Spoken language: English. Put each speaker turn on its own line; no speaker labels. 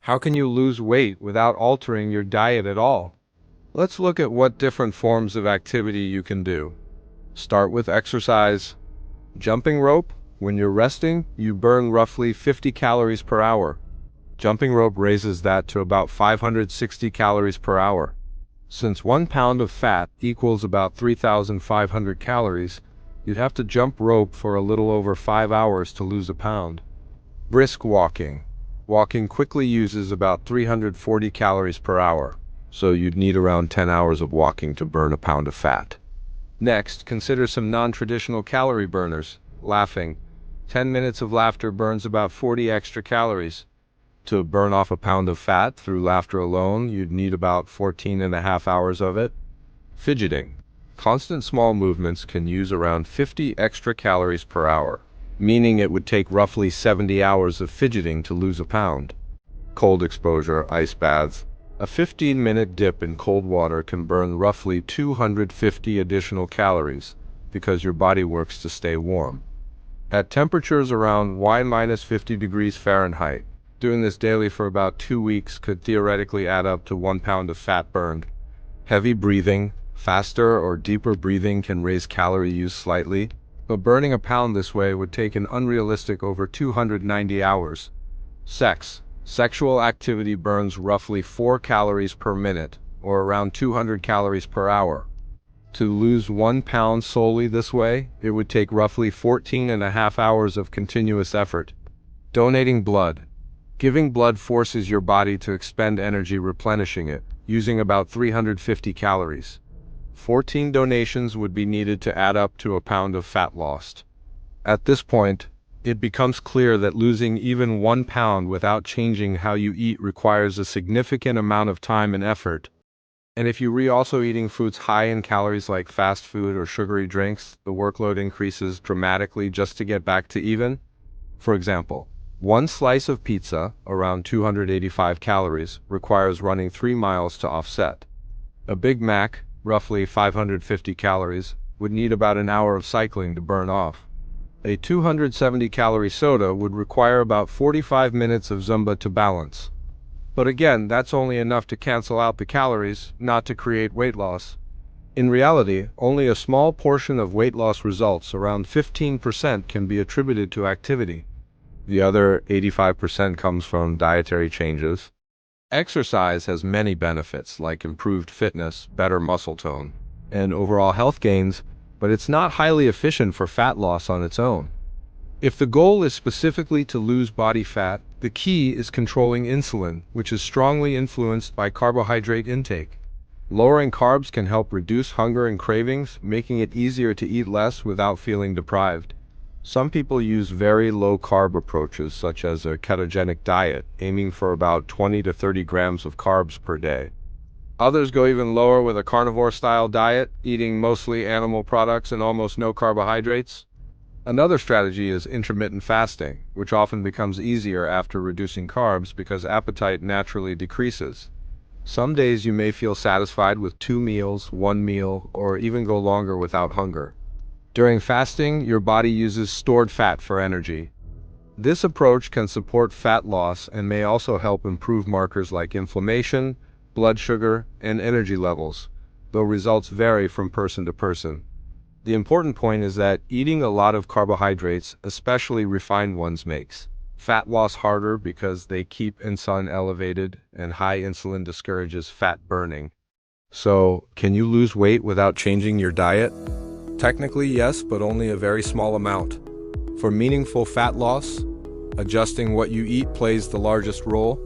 How can you lose weight without altering your diet at all? Let's look at what different forms of activity you can do. Start with exercise. Jumping rope. When you're resting, you burn roughly 50 calories per hour. Jumping rope raises that to about 560 calories per hour. Since 1 pound of fat equals about 3,500 calories, you'd have to jump rope for a little over 5 hours to lose a pound. Brisk walking. Walking quickly uses about 340 calories per hour, so you'd need around 10 hours of walking to burn a pound of fat. Next, consider some non-traditional calorie burners. Laughing. 10 minutes of laughter burns about 40 extra calories. To burn off a pound of fat through laughter alone, you'd need about 14.5 hours of it. Fidgeting. Constant small movements can use around 50 extra calories per hour, meaning it would take roughly 70 hours of fidgeting to lose a pound. Cold exposure, ice baths. A 15-minute dip in cold water can burn roughly 250 additional calories because your body works to stay warm. At temperatures around -50 degrees Fahrenheit, doing this daily for about 2 weeks could theoretically add up to 1 pound of fat burned. Heavy breathing, faster or deeper breathing can raise calorie use slightly, but burning a pound this way would take an unrealistic over 290 hours. Sex. Sexual activity burns roughly 4 calories per minute, or around 200 calories per hour. To lose 1 pound solely this way, it would take roughly 14.5 hours of continuous effort. Donating blood. Giving blood forces your body to expend energy replenishing it, using about 350 calories. 14 donations would be needed to add up to a pound of fat lost. At this point, it becomes clear that losing even 1 pound without changing how you eat requires a significant amount of time and effort. And if you're also eating foods high in calories like fast food or sugary drinks, the workload increases dramatically just to get back to even. For example, 1 slice of pizza, around 285 calories, requires running 3 miles to offset. A Big Mac, roughly 550 calories, would need about an hour of cycling to burn off. A 270-calorie soda would require about 45 minutes of Zumba to balance. But again, that's only enough to cancel out the calories, not to create weight loss. In reality, only a small portion of weight loss results, around 15%, can be attributed to activity. The other 85% comes from dietary changes. Exercise has many benefits like improved fitness, better muscle tone, and overall health gains, but it's not highly efficient for fat loss on its own. If the goal is specifically to lose body fat, the key is controlling insulin, which is strongly influenced by carbohydrate intake. Lowering carbs can help reduce hunger and cravings, making it easier to eat less without feeling deprived. Some people use very low-carb approaches, such as a ketogenic diet, aiming for about 20 to 30 grams of carbs per day. Others go even lower with a carnivore-style diet, eating mostly animal products and almost no carbohydrates. Another strategy is intermittent fasting, which often becomes easier after reducing carbs because appetite naturally decreases. Some days you may feel satisfied with 2 meals, 1 meal, or even go longer without hunger. During fasting, your body uses stored fat for energy. This approach can support fat loss and may also help improve markers like inflammation, blood sugar, and energy levels, though results vary from person to person. The important point is that eating a lot of carbohydrates, especially refined ones, makes fat loss harder because they keep insulin elevated, and high insulin discourages fat burning. So, can you lose weight without changing your diet? Technically, yes, but only a very small amount. For meaningful fat loss, adjusting what you eat plays the largest role.